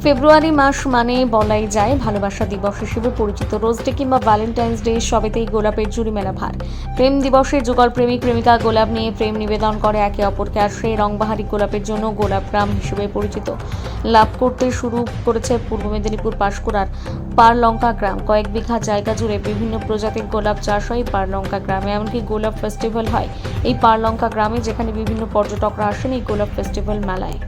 ফেব্রুয়ারি মাস মানে বলাই যায় ভালোবাসা দিবস হিসেবে পরিচিত। রোজ ডে কিংবা ভ্যালেন্টাইন্স ডে সবেতেই গোলাপের জুড়ি মেলা ভার। প্রেম দিবসে যুগল প্রেমিক প্রেমিকা গোলাপ নিয়ে প্রেম নিবেদন করে একে অপরকে, আর সেই রংবাহারি গোলাপের জন্য গোলাপগ্রাম হিসেবে পরিচিত লাভ করতে শুরু করেছে পূর্ব মেদিনীপুর পাঁশকুড়ার পারলঙ্কা গ্রাম। কয়েক বিঘা জায়গা জুড়ে বিভিন্ন প্রজাতির গোলাপ চাষ হয় পারলঙ্কা গ্রামে, এমনকি গোলাপ ফেস্টিভ্যাল হয় এই পারলঙ্কা গ্রামে, যেখানে বিভিন্ন পর্যটকরা আসেন এই গোলাপ ফেস্টিভ্যাল মেলায়।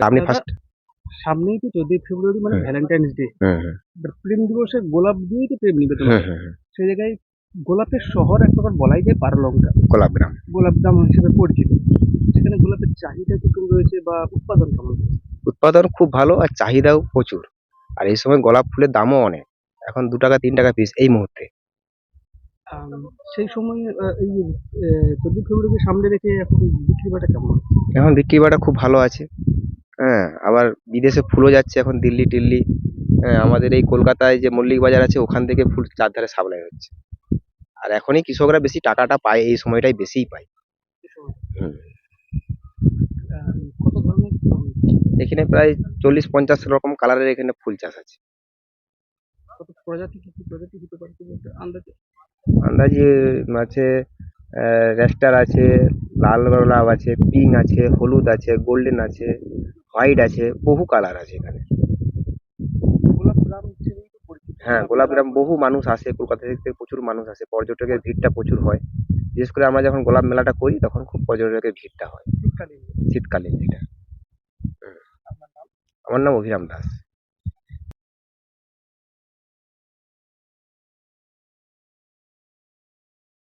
আপনি দাদা, ফার্স্ট। সামনেই তো 14 ফেব্রুয়ারি মানে হুম, ভ্যালেন্টাইন্স ডে। হুম, হুম, প্রেম দিবসে গোলাপ দিয়েই তো প্রেম নিবেদন হুম, হয়। হুম, হুম। সেই জায়গায় গোলাপের শহর এক প্রকার বলাই যায় পারলঙ্কা, গোলাপগ্রাম গোলাপগ্রাম হিসেবে পরিচিত। সেখানে গোলাপের চাহিদা কিরকম রয়েছে বা উৎপাদন কেমন? উৎপাদন খুব ভালো আর চাহিদাও প্রচুর। আর এই সময় গোলাপ ফুলের দামও অনেক। এখন 2 টাকা 3 টাকা পিস এই মুহূর্তে। আম, সেই সময় এই 14 ফেব্রুয়ারিকে সামনে রেখে এখন বিক্রি বাটা কেমন? এখন বিক্রি বাটা খুব ভালো আছে। হ্যাঁ, আবার বিদেশে ফুলও যাচ্ছে এখন দিল্লি টিল্লি। হ্যাঁ, আমাদের এই কলকাতায় যে মল্লিক বাজার আছে ওখান থেকে ফুল চারধারে সাপ্লাই হচ্ছে। আর এখনই কৃষকরা বেশি টাকাটা পায়, এই সময়টাই বেশিই পায়। এই সময় হুম। কত ধরনের এখানে প্রায় 40-50 রকম কালারের এখানে ফুল চাষ আছে। কত প্রজাতি, কি কি প্রজাতি হতে পারে তুমি একটা আন্দাজে? আন্দাজে আছে, রেস্টার আছে, লাল গোলাপ আছে, পিঙ্ক আছে, হলুদ আছে, গোল্ডেন আছে, হোয়াইট আছে, বহু কালার আছে এখানে। গোলাপ গ্রাম হিসেবেই তো পরিচিত হ্যাঁ, গোলাপ গ্রাম। গোলাপগ্রাম বহু মানুষ আসে, কলকাতা থেকে প্রচুর মানুষ আসে, পর্যটকের ভিড়টা প্রচুর হয়। বিশেষ করে আমরা যখন গোলাপ মেলাটা করি তখন খুব পর্যটকের ভিড়টা হয় শীতকালীন। শীতকালীন যেটা। হুম। আপনার নাম? আমার নাম অভিরাম দাস।